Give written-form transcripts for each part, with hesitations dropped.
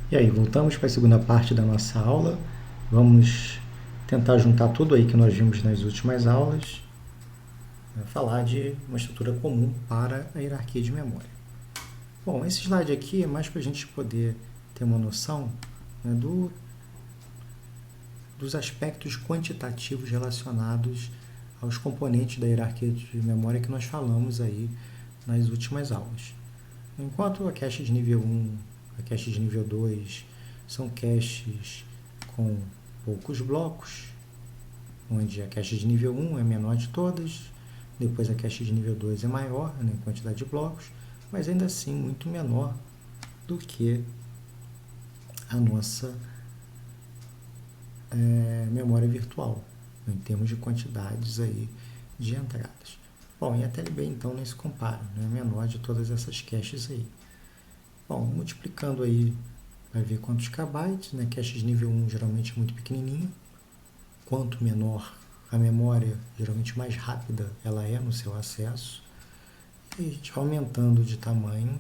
E aí, voltamos para a segunda parte da nossa aula. Vamos tentar juntar tudo aí que nós vimos nas últimas aulas, falar de uma estrutura comum para a hierarquia de memória. Bom, esse slide aqui é mais para a gente poder ter uma noção, né, dos aspectos quantitativos relacionados aos componentes da hierarquia de memória que nós falamos aí nas últimas aulas. Enquanto a cache de nível 1, a cache de nível 2 são caches com poucos blocos, onde a cache de nível 1 é a menor de todas, depois a cache de nível 2 é maior, né, em quantidade de blocos, mas ainda assim muito menor do que a nossa memória virtual, né, em termos de quantidades aí de entradas. Bom, e a TLB então nem se compara, né, é a menor de todas essas caches aí. Bom, multiplicando aí, vai ver quantos kbytes, né? Cache de nível 1 geralmente é muito pequenininho. Quanto menor a memória, geralmente mais rápida ela é no seu acesso. E a gente vai aumentando de tamanho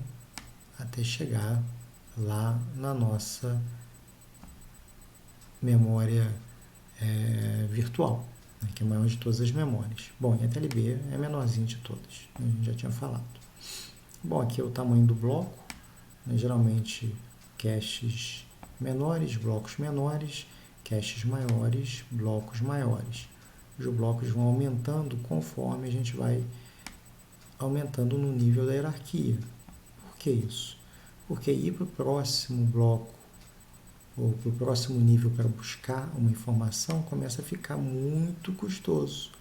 até chegar lá na nossa memória virtual, né? Que é a maior de todas as memórias. Bom, e a TLB é a menorzinha de todas, a gente já tinha falado. Bom, aqui é o tamanho do bloco, né? Geralmente caches menores, blocos menores, caches maiores, blocos maiores. Os blocos vão aumentando conforme a gente vai aumentando no nível da hierarquia. Por que isso? Porque ir para o próximo bloco ou para o próximo nível para buscar uma informação começa a ficar muito custoso.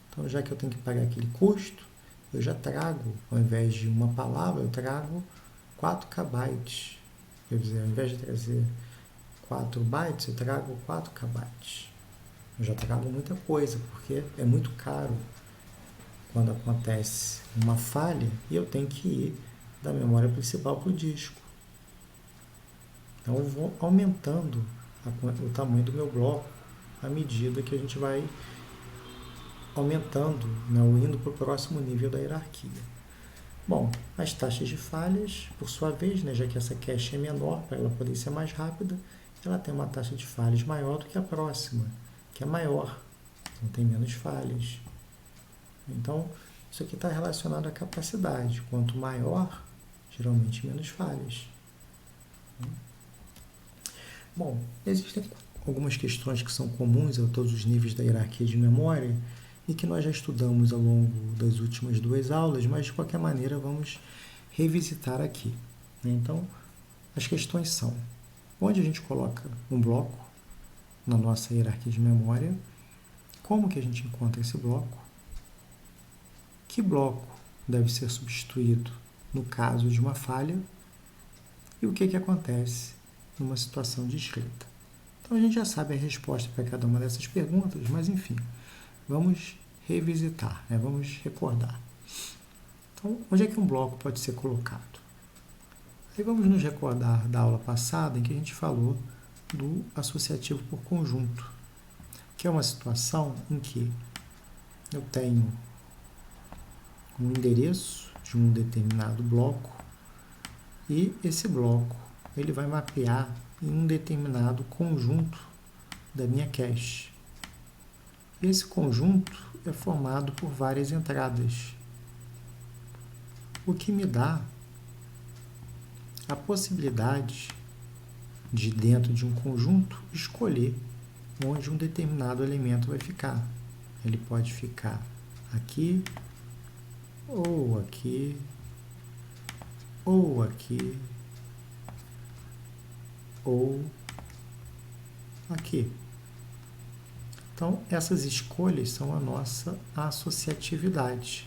Então, já que eu tenho que pagar aquele custo, eu já trago, ao invés de uma palavra, eu trago 4 kbytes. Quer dizer, ao invés de trazer 4 bytes, eu trago 4 kbytes. Eu já trago muita coisa, porque é muito caro quando acontece uma falha e eu tenho que ir da memória principal para o disco. Então eu vou aumentando o tamanho do meu bloco à medida que a gente vai aumentando, né, ou indo para o próximo nível da hierarquia. Bom, as taxas de falhas, por sua vez, né, já que essa cache é menor, para ela poder ser mais rápida, ela tem uma taxa de falhas maior do que a próxima, que é maior, então tem menos falhas. Então, isso aqui está relacionado à capacidade. Quanto maior, geralmente menos falhas. Bom, existem algumas questões que são comuns a todos os níveis da hierarquia de memória e que nós já estudamos ao longo das últimas 2 aulas, mas de qualquer maneira vamos revisitar aqui. Então, as questões são: onde a gente coloca um bloco na nossa hierarquia de memória? Como que a gente encontra esse bloco? Que bloco deve ser substituído no caso de uma falha? E o que acontece numa situação descrita? Então a gente já sabe a resposta para cada uma dessas perguntas, mas enfim, vamos revisitar, né? Vamos recordar. Então, onde é que um bloco pode ser colocado? Aí vamos nos recordar da aula passada em que a gente falou do associativo por conjunto, que é uma situação em que eu tenho um endereço de um determinado bloco e esse bloco ele vai mapear em um determinado conjunto da minha cache. Esse conjunto é formado por várias entradas, o que me dá a possibilidade de, dentro de um conjunto, escolher onde um determinado elemento vai ficar. Ele pode ficar aqui, ou aqui, ou aqui, ou aqui. Então, essas escolhas são a nossa associatividade.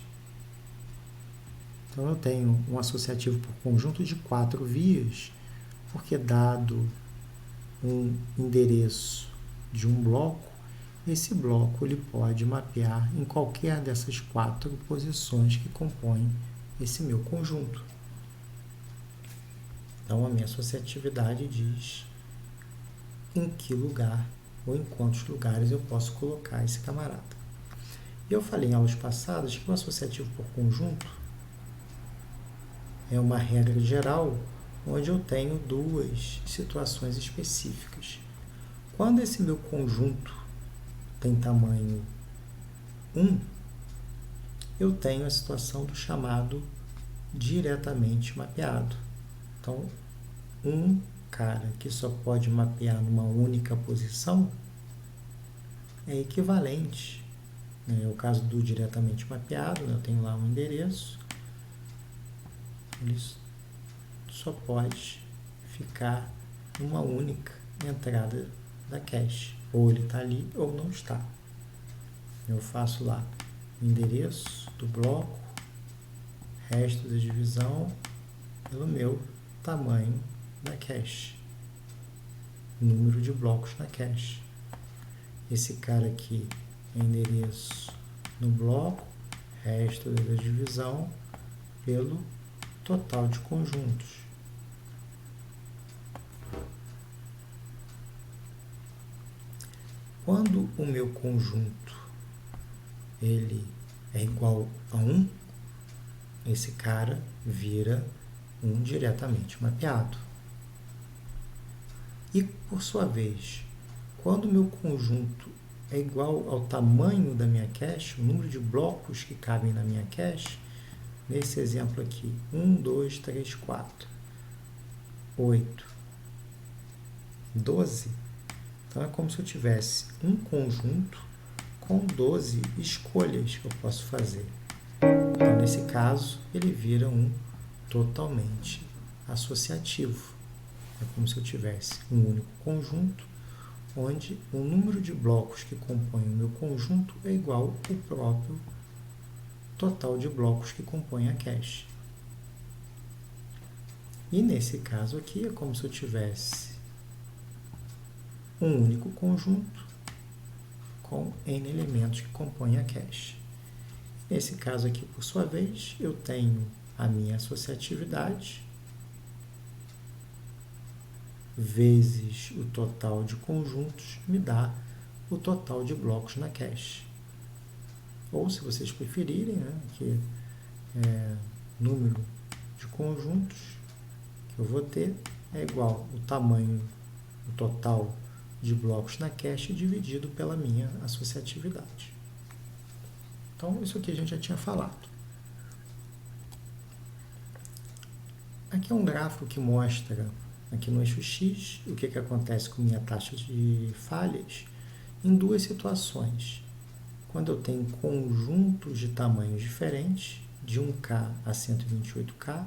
Então, eu tenho um associativo por conjunto de 4 vias, porque dado um endereço de um bloco, esse bloco ele pode mapear em qualquer dessas 4 posições que compõem esse meu conjunto. Então, a minha associatividade diz em que lugar ou em quantos lugares eu posso colocar esse camarada. E eu falei em aulas passadas que o associativo por conjunto é uma regra geral onde eu tenho duas situações específicas. Quando esse meu conjunto tem tamanho 1, eu tenho a situação do chamado diretamente mapeado. Então, um cara que só pode mapear numa única posição é equivalente. É o caso do diretamente mapeado, eu tenho lá um endereço, ele só pode ficar numa única entrada da cache. Ou ele está ali ou não está. Eu faço lá o endereço do bloco, resto da divisão, pelo meu tamanho da cache, número de blocos na cache. Esse cara aqui é endereço no bloco, resto da divisão, pelo total de conjuntos. Quando o meu conjunto ele é igual a 1, esse cara vira um diretamente mapeado. E, por sua vez, quando o meu conjunto é igual ao tamanho da minha cache, o número de blocos que cabem na minha cache, nesse exemplo aqui, 1, 2, 3, 4, 8, 12, então é como se eu tivesse um conjunto com 12 escolhas que eu posso fazer. Então, nesse caso, ele vira um totalmente associativo. É como se eu tivesse um único conjunto, onde o número de blocos que compõem o meu conjunto é igual ao próprio total de blocos que compõem a cache. E nesse caso aqui, é como se eu tivesse um único conjunto com N elementos que compõem a cache. Nesse caso aqui, por sua vez, eu tenho a minha associatividade vezes o total de conjuntos me dá o total de blocos na cache. Ou, se vocês preferirem, que número de conjuntos que eu vou ter é igual o tamanho, o total de blocos na cache dividido pela minha associatividade. Então, isso aqui a gente já tinha falado. Aqui é um gráfico que mostra, aqui no eixo X, o que acontece com minha taxa de falhas em duas situações. Quando eu tenho conjuntos de tamanhos diferentes, de 1K a 128K,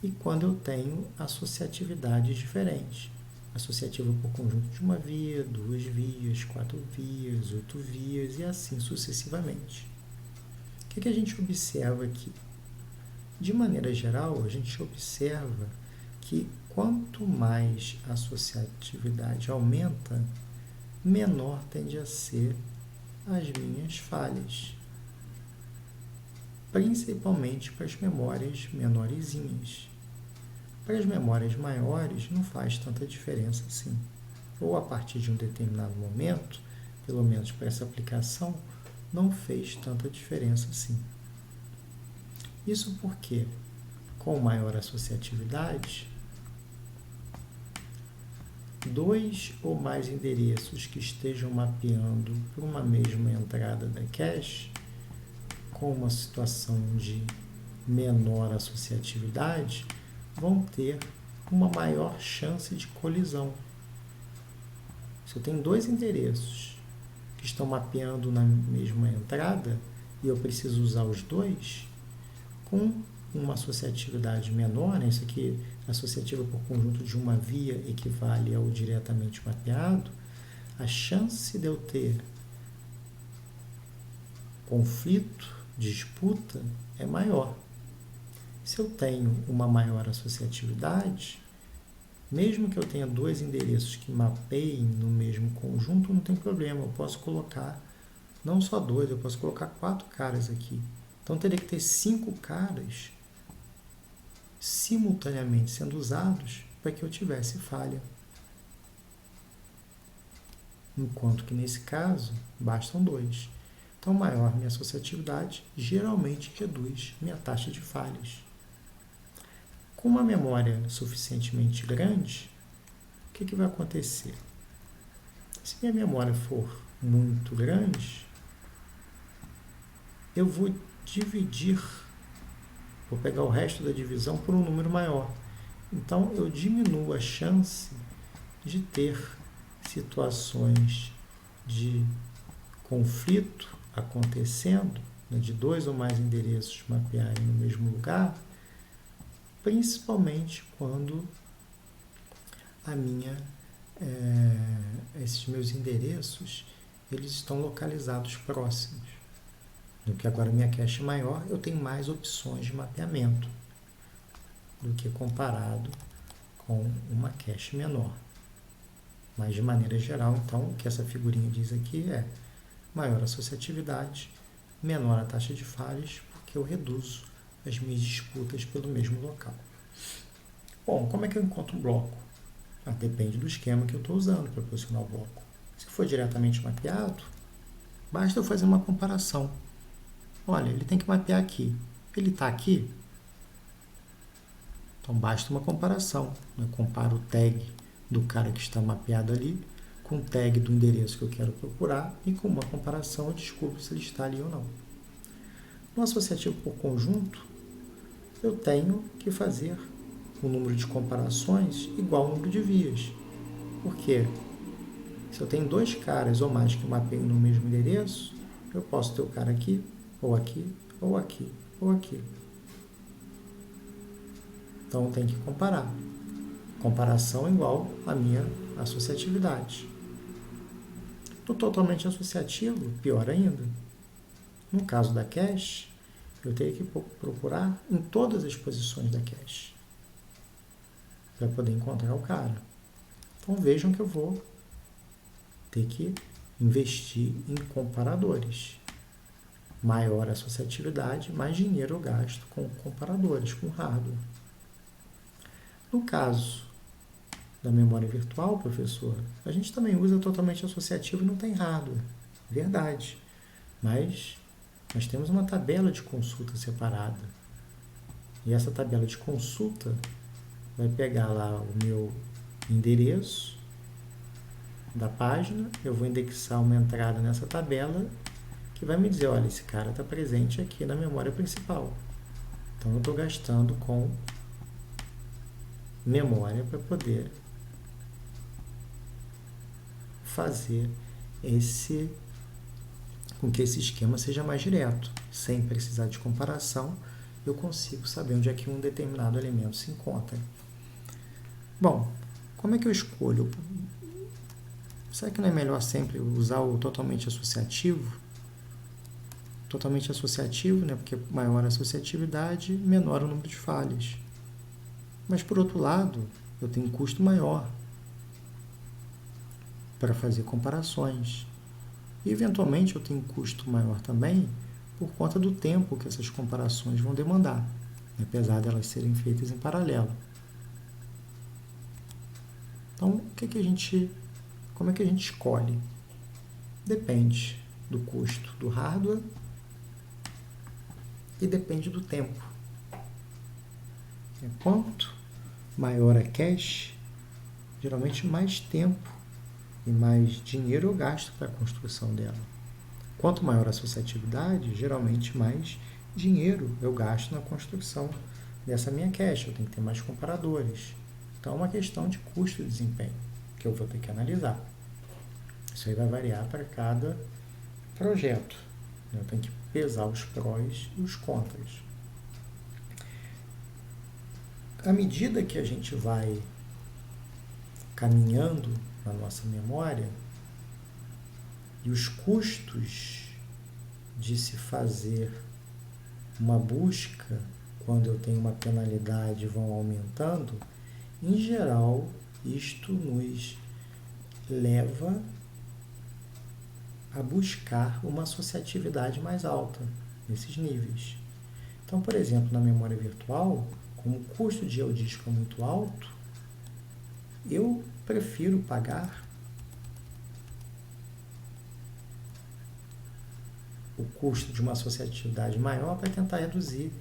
e quando eu tenho associatividades diferentes. Associativa por conjunto de uma via, 2 vias, 4 vias, 8 vias e assim sucessivamente. O que a gente observa aqui? De maneira geral, a gente observa que quanto mais a associatividade aumenta, menor tende a ser as minhas falhas, principalmente para as memórias menorzinhas. Para as memórias maiores não faz tanta diferença assim. Ou a partir de um determinado momento, pelo menos para essa aplicação, não fez tanta diferença assim. Isso porque, com maior associatividade, 2 ou mais endereços que estejam mapeando para uma mesma entrada da cache, com uma situação de menor associatividade, vão ter uma maior chance de colisão. Se eu tenho 2 endereços que estão mapeando na mesma entrada e eu preciso usar os 2, com uma associatividade menor, isso aqui, associativa por conjunto de uma via equivale ao diretamente mapeado, a chance de eu ter conflito, disputa, é maior. Se eu tenho uma maior associatividade, mesmo que eu tenha 2 endereços que mapeiem no mesmo conjunto, não tem problema, eu posso colocar não só 2, eu posso colocar 4 caras aqui. Então, teria que ter 5 caras simultaneamente sendo usados para que eu tivesse falha. Enquanto que, nesse caso, bastam 2. Então, maior minha associatividade, geralmente reduz minha taxa de falhas. Com uma memória suficientemente grande, o que vai acontecer? Se minha memória for muito grande, eu vou pegar o resto da divisão por um número maior. Então, eu diminuo a chance de ter situações de conflito acontecendo, né, de 2 ou mais endereços mapearem no mesmo lugar, principalmente quando esses meus endereços eles estão localizados próximos. Do que agora minha cache maior, eu tenho mais opções de mapeamento do que comparado com uma cache menor. Mas, de maneira geral, então, o que essa figurinha diz aqui é maior associatividade, menor a taxa de falhas, porque eu reduzo as minhas disputas pelo mesmo local. Bom, como é que eu encontro um bloco? Depende do esquema que eu estou usando para posicionar o bloco. Se for diretamente mapeado, basta eu fazer uma comparação. Olha, ele tem que mapear aqui. Ele está aqui? Então, basta uma comparação. Eu comparo o tag do cara que está mapeado ali com o tag do endereço que eu quero procurar e com uma comparação eu descubro se ele está ali ou não. No associativo por conjunto, eu tenho que fazer o número de comparações igual ao número de vias. Por quê? Se eu tenho 2 caras ou mais que mapeiam no mesmo endereço, eu posso ter o cara aqui, ou aqui, ou aqui, ou aqui. Então, eu tenho que comparar. Comparação igual à minha associatividade. No totalmente associativo, pior ainda. No caso da cache, eu tenho que procurar em todas as posições da cache para poder encontrar o cara. Então, vejam que eu vou ter que investir em comparadores. Maior associatividade, mais dinheiro eu gasto com comparadores, com hardware. No caso da memória virtual, professor, a gente também usa totalmente associativo e não tem hardware. Verdade. Mas nós temos uma tabela de consulta separada. E essa tabela de consulta vai pegar lá o meu endereço da página, eu vou indexar uma entrada nessa tabela que vai me dizer, olha, esse cara está presente aqui na memória principal. Então, eu estou gastando com memória para poder fazer com que esse esquema seja mais direto. Sem precisar de comparação, eu consigo saber onde é que um determinado elemento se encontra. Bom, como é que eu escolho? Será que não é melhor sempre usar o totalmente associativo? Totalmente associativo, né? Porque maior a associatividade, menor o número de falhas. Mas, por outro lado, eu tenho um custo maior para fazer comparações. E, eventualmente, eu tenho um custo maior também por conta do tempo que essas comparações vão demandar, apesar de elas serem feitas em paralelo. Então, como é que a gente escolhe? Depende do custo do hardware e depende do tempo. Quanto maior a cache, geralmente mais tempo e mais dinheiro eu gasto para a construção dela. Quanto maior a associatividade, geralmente mais dinheiro eu gasto na construção dessa minha cache. Eu tenho que ter mais comparadores. Então, é uma questão de custo e desempenho que eu vou ter que analisar. Isso aí vai variar para cada projeto. Eu tenho que pesar os prós e os contras. À medida que a gente vai caminhando na nossa memória e os custos de se fazer uma busca quando eu tenho uma penalidade vão aumentando, em geral, isto nos leva a buscar uma associatividade mais alta nesses níveis. Então, por exemplo, na memória virtual, como o custo de geodisco é muito alto, eu prefiro pagar o custo de uma associatividade maior para tentar reduzir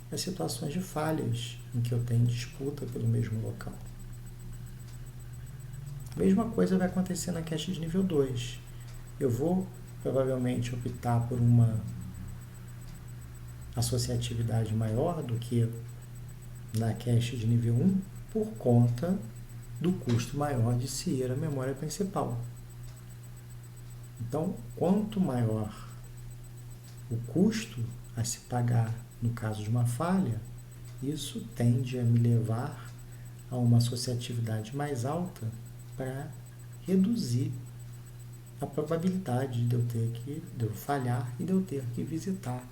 as situações de falhas em que eu tenho disputa pelo mesmo local. Mesma coisa vai acontecer na cache de nível 2. Eu vou provavelmente optar por uma associatividade maior do que na cache de nível 1 por conta do custo maior de se ir à memória principal. Então, quanto maior o custo a se pagar no caso de uma falha, isso tende a me levar a uma associatividade mais alta para reduzir a probabilidade de eu falhar e de eu ter que visitar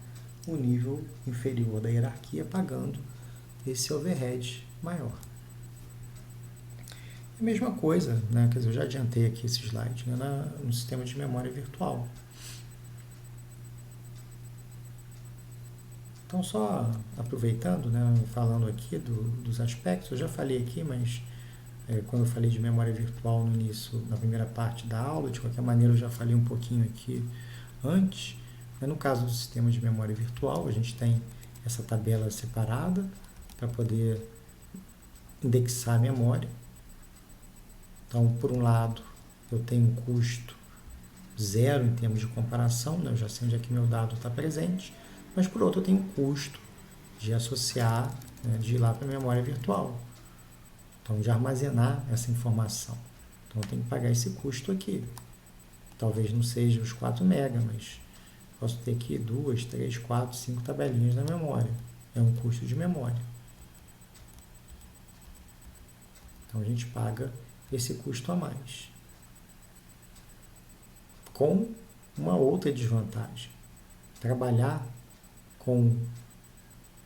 o nível inferior da hierarquia pagando esse overhead maior. A mesma coisa, né? Quer dizer, eu já adiantei aqui esse slide, né? No sistema de memória virtual. Então, só aproveitando, né, falando aqui dos aspectos, eu já falei aqui, mas quando eu falei de memória virtual no início, na primeira parte da aula, de qualquer maneira eu já falei um pouquinho aqui antes. No caso do sistema de memória virtual, a gente tem essa tabela separada para poder indexar a memória. Então, por um lado, eu tenho um custo zero em termos de comparação, né? Eu já sei onde é que meu dado está presente, mas por outro eu tenho um custo de associar, né, de ir lá para a memória virtual. Então, de armazenar essa informação. Então, eu tenho que pagar esse custo aqui. Talvez não seja os 4 MB, mas posso ter aqui 2, 3, 4, 5 tabelinhas na memória. É um custo de memória. Então, a gente paga esse custo a mais. Com uma outra desvantagem. Trabalhar com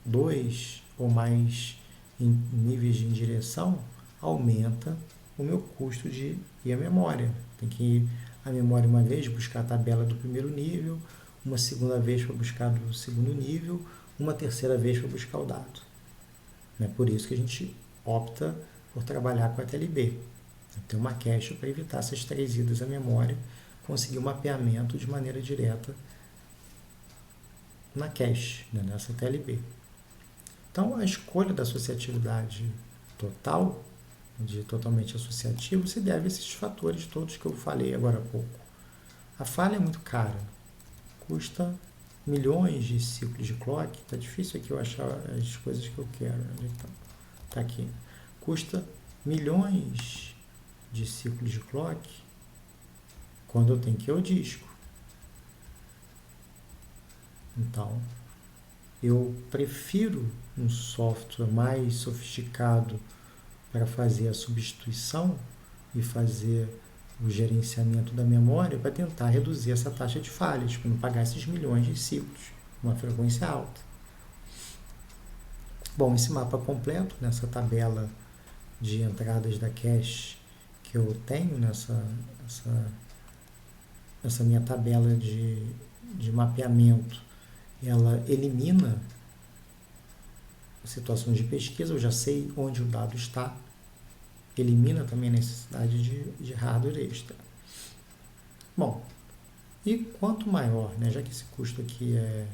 2 ou mais níveis de indireção aumenta o meu custo de ir à memória. Tem que ir à memória uma vez, buscar a tabela do primeiro nível, uma segunda vez para buscar do segundo nível, uma terceira vez para buscar o dado. É por isso que a gente opta por trabalhar com a TLB. Ter uma cache para evitar essas 3 idas à memória, conseguir um mapeamento de maneira direta na cache, né, nessa TLB. Então, a escolha da associatividade total, de totalmente associativo, se deve a esses fatores todos que eu falei agora há pouco. A falha é muito cara, custa milhões de ciclos de clock, está difícil aqui eu achar as coisas que eu quero, está aqui, custa milhões de ciclos de clock quando eu tenho que ir ao disco. Então, eu prefiro um software mais sofisticado para fazer a substituição e fazer o gerenciamento da memória para tentar reduzir essa taxa de falhas, para não pagar esses milhões de ciclos, uma frequência alta. Bom, esse mapa completo, nessa tabela de entradas da cache que eu tenho, nessa minha tabela de mapeamento, ela elimina situações de pesquisa, eu já sei onde o dado está, elimina também a necessidade de hardware extra. Bom, e quanto maior, né, já que esse custo aqui é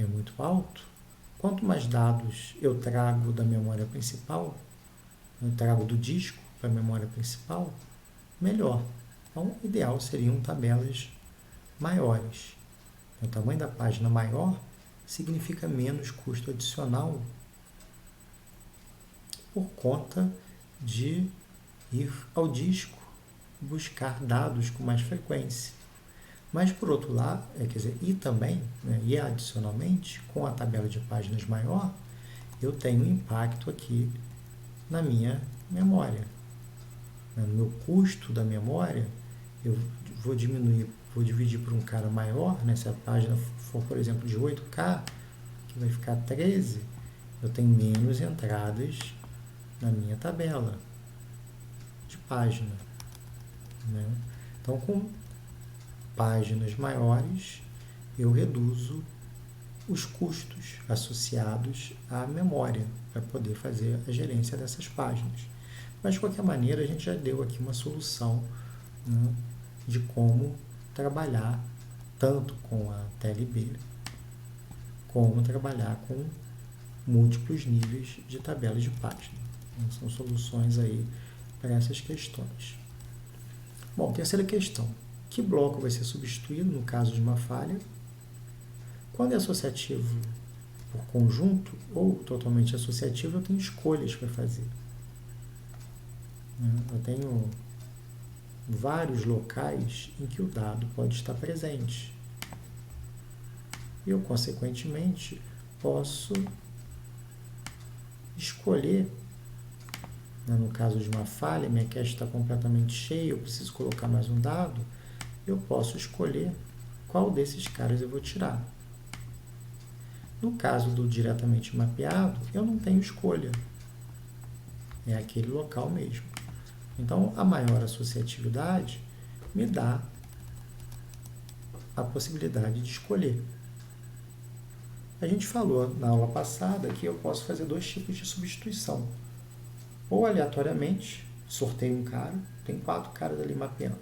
muito alto, quanto mais dados eu trago da memória principal, eu trago do disco para a memória principal, melhor. Então, o ideal seriam tabelas maiores. O tamanho da página maior significa menos custo adicional por conta de ir ao disco buscar dados com mais frequência. Mas, por outro lado, e também, né, e adicionalmente, com a tabela de páginas maior, eu tenho um impacto aqui na minha memória. No meu custo da memória, eu vou dividir por um cara maior, né? Se a página for, por exemplo, de 8K, que vai ficar 13, eu tenho menos entradas na minha tabela de página, né? Então, com páginas maiores, eu reduzo os custos associados à memória para poder fazer a gerência dessas páginas. Mas, de qualquer maneira, a gente já deu aqui uma solução, né, de como trabalhar tanto com a TLB como trabalhar com múltiplos níveis de tabela de página. Então, são soluções aí para essas questões. Bom, terceira questão. Que bloco vai ser substituído no caso de uma falha? Quando é associativo por conjunto ou totalmente associativo, eu tenho escolhas para fazer. Eu tenho vários locais em que o dado pode estar presente. Eu, consequentemente, posso escolher, no caso de uma falha, minha cache está completamente cheia, eu preciso colocar mais um dado, eu posso escolher qual desses caras eu vou tirar. No caso do diretamente mapeado, eu não tenho escolha. É aquele local mesmo. Então, a maior associatividade me dá a possibilidade de escolher. A gente falou na aula passada que eu posso fazer dois tipos de substituição. Ou aleatoriamente, sorteio um cara, tem 4 caras ali mapeando.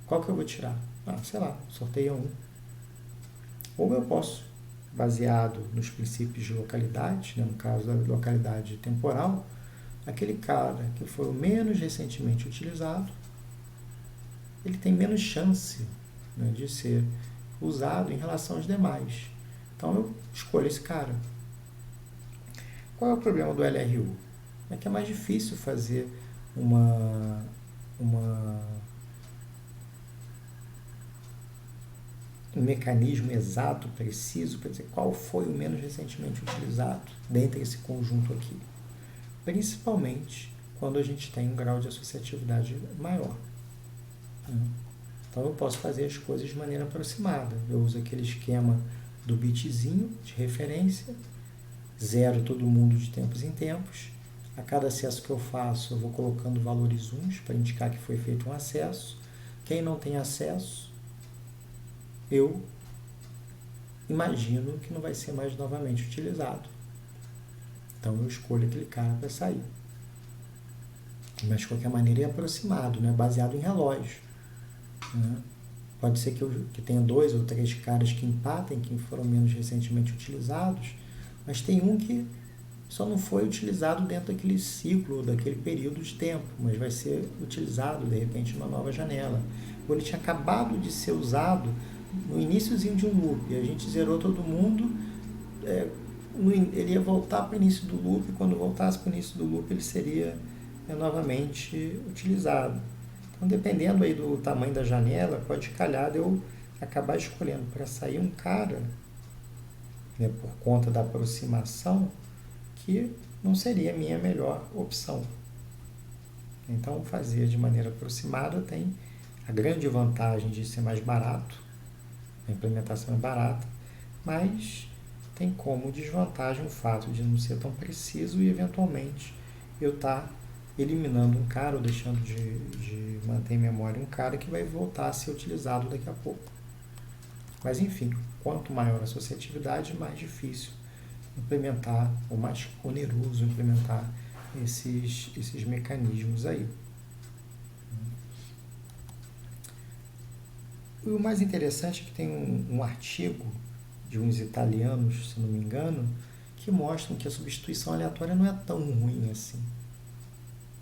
Qual que eu vou tirar? Sei lá, sorteia um. Ou eu posso, baseado nos princípios de localidade, no caso da localidade temporal, aquele cara que foi o menos recentemente utilizado, ele tem menos chance de ser usado em relação aos demais. Então eu escolho esse cara. Qual é o problema do LRU? É que é mais difícil fazer um mecanismo exato, preciso, para dizer qual foi o menos recentemente utilizado dentro desse conjunto aqui. Principalmente quando a gente tem um grau de associatividade maior. Então eu posso fazer as coisas de maneira aproximada. Eu uso aquele esquema do bitzinho de referência, zero todo mundo de tempos em tempos. A cada acesso que eu faço, eu vou colocando valores uns para indicar que foi feito um acesso. Quem não tem acesso, eu imagino que não vai ser mais novamente utilizado. Então eu escolho aquele cara para sair. Mas de qualquer maneira é aproximado, baseado em relógio. Pode ser que tenha 2 ou 3 caras que empatem, que foram menos recentemente utilizados, mas tem um que só não foi utilizado dentro daquele ciclo, daquele período de tempo, mas vai ser utilizado, de repente, numa nova janela. Ou ele tinha acabado de ser usado no iniciozinho de um loop, e a gente zerou todo mundo, ele ia voltar para o início do loop, e quando voltasse para o início do loop, ele seria novamente utilizado. Então, dependendo aí do tamanho da janela, pode calhar de eu acabar escolhendo para sair um cara, por conta da aproximação, que não seria a minha melhor opção. Então, fazer de maneira aproximada tem a grande vantagem de ser mais barato, a implementação é barata, mas tem como desvantagem o fato de não ser tão preciso e, eventualmente, eu estar eliminando um cara ou deixando de manter em memória um cara que vai voltar a ser utilizado daqui a pouco. Mas, enfim, quanto maior a associatividade, mais difícil implementar, ou mais oneroso implementar esses mecanismos aí. E o mais interessante é que tem um artigo de uns italianos, se não me engano, que mostram que a substituição aleatória não é tão ruim assim.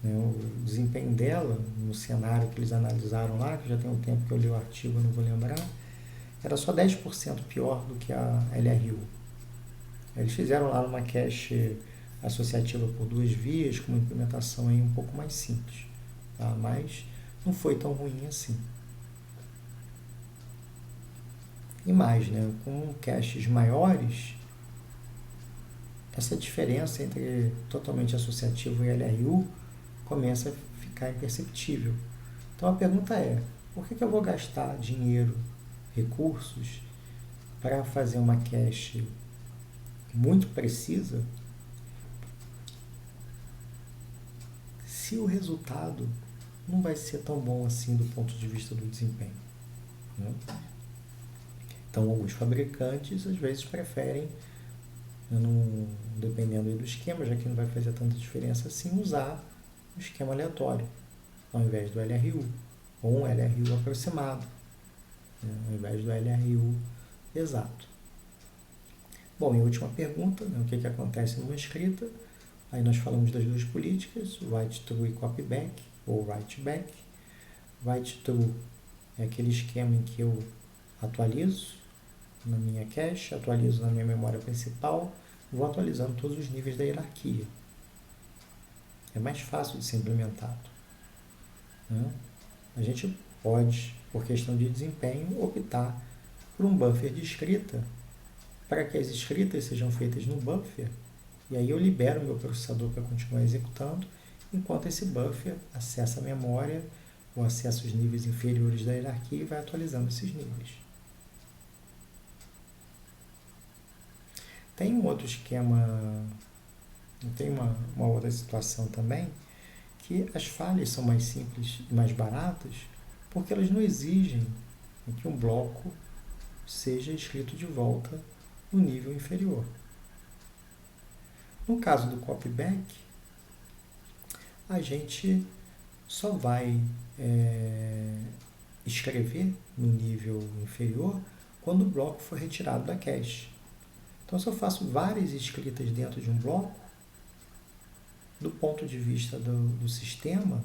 O desempenho dela, no cenário que eles analisaram lá, que já tem um tempo que eu li o artigo, não vou lembrar, era só 10% pior do que a LRU. Eles fizeram lá uma cache associativa por 2 vias, com uma implementação aí um pouco mais simples, tá? Mas não foi tão ruim assim. E mais, com caches maiores, essa diferença entre totalmente associativo e LRU começa a ficar imperceptível. Então a pergunta é, por que eu vou gastar dinheiro, recursos, para fazer uma cache muito precisa, se o resultado não vai ser tão bom assim do ponto de vista do desempenho? Então, alguns fabricantes, às vezes, preferem, dependendo do esquema, já que não vai fazer tanta diferença assim, usar o esquema aleatório, ao invés do LRU, ou um LRU aproximado, ao invés do LRU exato. Bom, e a última pergunta, né, o que acontece numa escrita? Aí nós falamos das duas políticas, write true e copy back, ou write back. Write true é aquele esquema em que eu atualizo na minha cache, atualizo na minha memória principal, vou atualizando todos os níveis da hierarquia. É mais fácil de ser implementado, né? A gente pode, por questão de desempenho, optar por um buffer de escrita para que as escritas sejam feitas no buffer, e aí eu libero o meu processador para continuar executando, enquanto esse buffer acessa a memória ou acessa os níveis inferiores da hierarquia e vai atualizando esses níveis. Tem um outro esquema, tem uma outra situação também, que as falhas são mais simples e mais baratas, porque elas não exigem que um bloco seja escrito de volta no nível inferior. No caso do copyback, a gente só vai escrever no nível inferior quando o bloco for retirado da cache. Então, se eu faço várias escritas dentro de um bloco, do ponto de vista do sistema,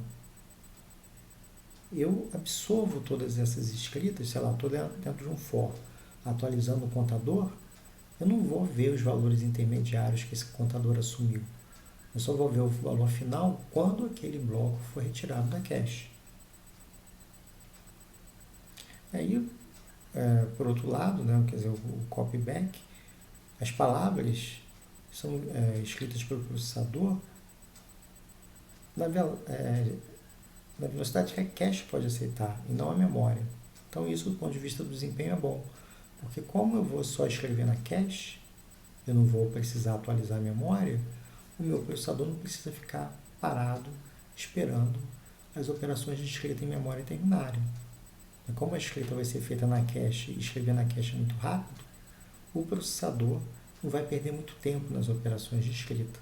eu absorvo todas essas escritas, sei lá, estou dentro de um for, atualizando o contador, eu não vou ver os valores intermediários que esse contador assumiu. Eu só vou ver o valor final quando aquele bloco for retirado da cache. Aí, por outro lado, né, quer dizer, o copyback, as palavras são escritas pelo processador na velocidade que a cache pode aceitar e não a memória. Então, isso do ponto de vista do desempenho é bom, porque como eu vou só escrever na cache, eu não vou precisar atualizar a memória, o meu processador não precisa ficar parado esperando as operações de escrita em memória terminarem. Como a escrita vai ser feita na cache e escrever na cache é muito rápido, o processador não vai perder muito tempo nas operações de escrita,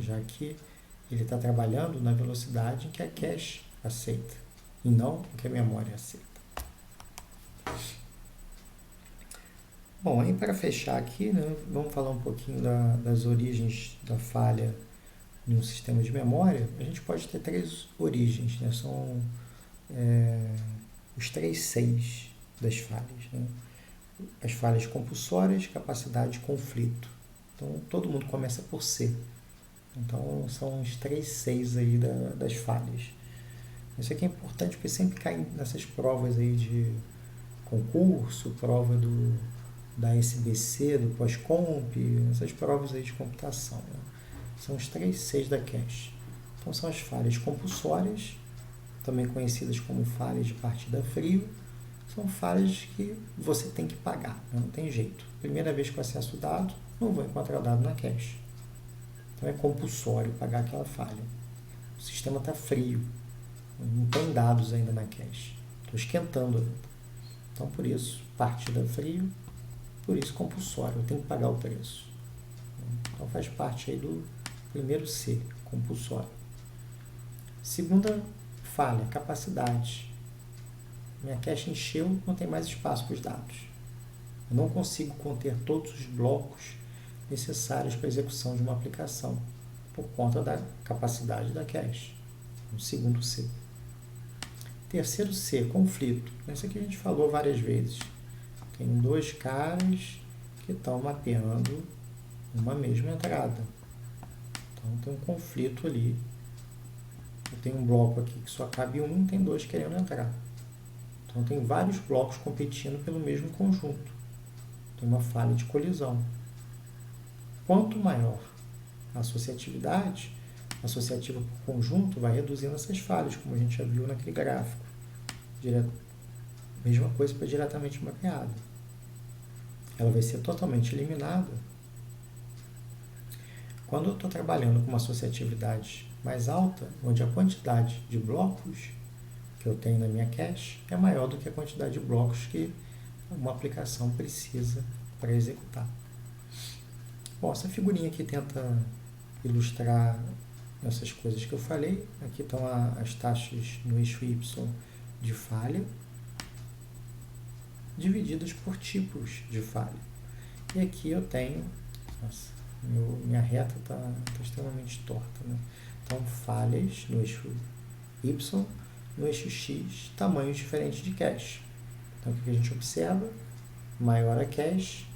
já que ele está trabalhando na velocidade em que a cache aceita e não em que a memória aceita. Bom, aí para fechar aqui, né, vamos falar um pouquinho das origens da falha em um sistema de memória. A gente pode ter três origens, né? São os 3 Cs das falhas, né? As falhas compulsórias, capacidade e conflito. Então, todo mundo começa por C. Então, são os 3 Cs aí das falhas. Isso aqui é importante porque sempre cai nessas provas aí de concurso, prova da SBC, do pós-comp, essas provas aí de computação, né? São os 3 Cs da cache. Então, são as falhas compulsórias, também conhecidas como falhas de partida frio. São falhas que você tem que pagar, né? Não tem jeito. Primeira vez que eu acesso o dado, não vou encontrar o dado na cache. Então, é compulsório pagar aquela falha. O sistema está frio, não tem dados ainda na cache. Estou esquentando ainda. Então, por isso, partida frio, por isso compulsório, eu tenho que pagar o preço. Então, faz parte aí do primeiro C, compulsório. Segunda falha, capacidade. Minha cache encheu, não tem mais espaço para os dados. Eu não consigo conter todos os blocos necessários para a execução de uma aplicação, por conta da capacidade da cache. O segundo C. Terceiro C, conflito. Esse aqui a gente falou várias vezes. Tem 2 caras que estão mapeando uma mesma entrada. Então, tem um conflito ali. Eu tenho um bloco aqui que só cabe um, tem 2 querendo entrar. Então, tem vários blocos competindo pelo mesmo conjunto. Tem uma falha de colisão. Quanto maior a associatividade, associativa por conjunto, vai reduzindo essas falhas, como a gente já viu naquele gráfico. Mesma coisa para diretamente mapeada. Ela vai ser totalmente eliminada quando eu estou trabalhando com uma associatividade mais alta, onde a quantidade de blocos que eu tenho na minha cache é maior do que a quantidade de blocos que uma aplicação precisa para executar. Bom, essa figurinha aqui tenta ilustrar essas coisas que eu falei. Aqui estão as taxas no eixo Y de falha, divididas por tipos de falha. E aqui eu tenho, nossa, minha reta está extremamente torta, né? Então, falhas no eixo Y, no eixo X, tamanhos diferentes de cache. Então, o que a gente observa? Maior a cache,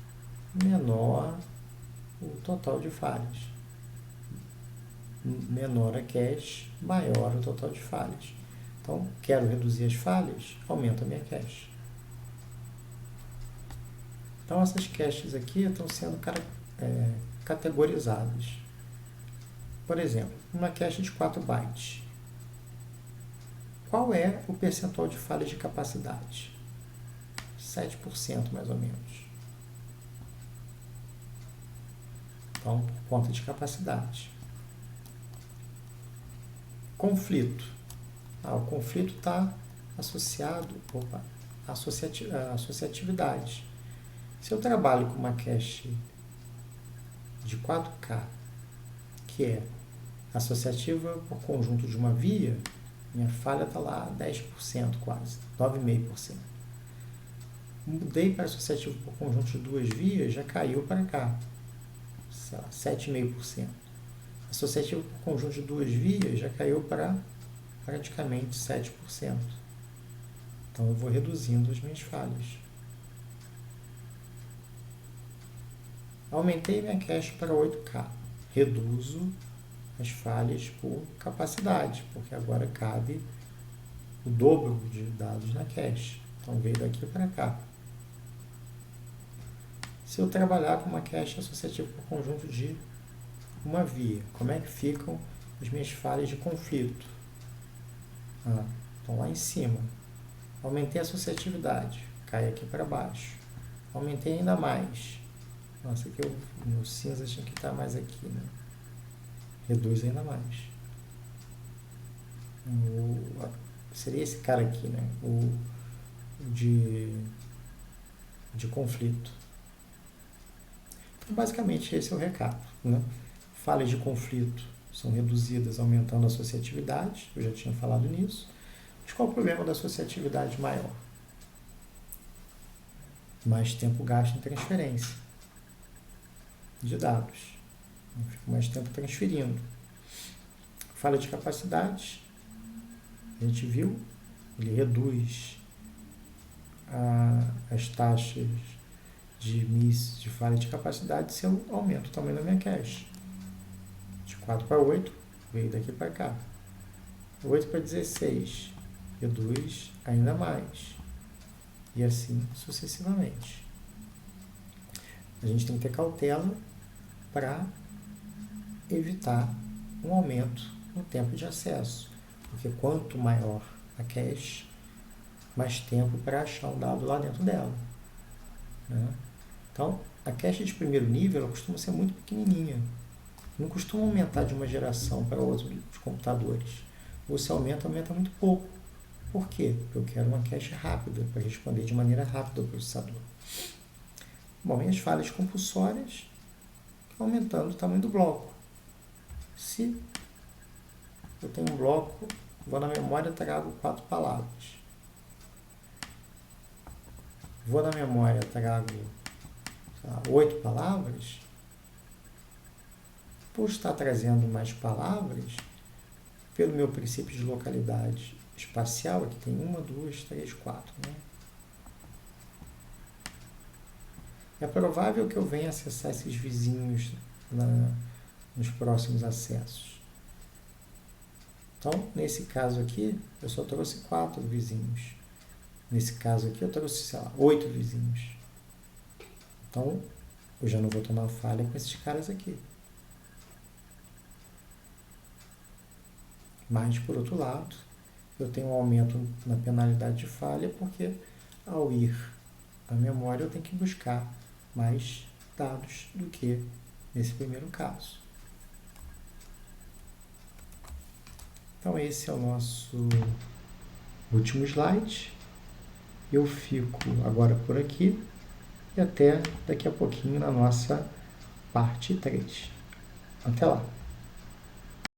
menor o total de falhas. Menor a cache, maior o total de falhas. Então, quero reduzir as falhas, aumento a minha cache. Então, essas caches aqui estão sendo categorizadas. Por exemplo, uma cache de 4 bytes. Qual é o percentual de falhas de capacidade? 7% mais ou menos. Então, por conta de capacidade. Conflito. O conflito está associado à associatividade. Se eu trabalho com uma cache de 4K, que é associativa por conjunto de uma via, minha falha está lá 10% quase, 9,5%. Mudei para associativo por conjunto de 2 vias, já caiu para cá, 7,5%. Associativo por conjunto de 2 vias já caiu para praticamente 7%. Então eu vou reduzindo as minhas falhas. Aumentei minha cache para 8K. Reduzo as falhas por capacidade, porque agora cabe o dobro de dados na cache. Então veio daqui para cá. Se eu trabalhar com uma cache associativa por conjunto de uma via, como é que ficam as minhas falhas de conflito? Estão lá em cima. Aumentei a associatividade, cai aqui para baixo. Aumentei ainda mais. Nossa, aqui o meu cinza tinha que estar mais aqui, né? Reduz ainda mais. Seria esse cara aqui, né? O de conflito. Então, basicamente, esse é o recado, né? Falhas de conflito são reduzidas aumentando a associatividade, eu já tinha falado nisso. Mas qual é o problema da associatividade maior? Mais tempo gasto em transferência de dados. Eu fico mais tempo transferindo. Falha de capacidade, a gente viu, ele reduz as taxas de miss de falha de capacidade se eu aumento o tamanho da minha cache. De 4 para 8, veio daqui para cá. 8 para 16, reduz ainda mais. E assim sucessivamente. A gente tem que ter cautela para evitar um aumento no tempo de acesso. Porque quanto maior a cache, mais tempo para achar um dado lá dentro dela, né? Então, a cache de primeiro nível ela costuma ser muito pequenininha. Não costuma aumentar de uma geração para outra dos computadores. Ou se aumenta muito pouco. Por quê? Porque eu quero uma cache rápida, para responder de maneira rápida ao processador. Bom, e as falhas compulsórias, aumentando o tamanho do bloco. Se eu tenho um bloco, vou na memória, trago 4 palavras. Vou na memória, trago 8 palavras. Por estar trazendo mais palavras, pelo meu princípio de localidade espacial, aqui tem 1, 2, 3, 4. Né? É provável que eu venha acessar esses vizinhos nos próximos acessos. Então, nesse caso aqui, eu só trouxe 4 vizinhos. Nesse caso aqui, eu trouxe, 8 vizinhos. Então, eu já não vou tomar falha com esses caras aqui. Mas, por outro lado, eu tenho um aumento na penalidade de falha, porque ao ir à memória, eu tenho que buscar mais dados do que nesse primeiro caso. Então, esse é o nosso último slide. Eu fico agora por aqui e até daqui a pouquinho na nossa parte 3. Até lá!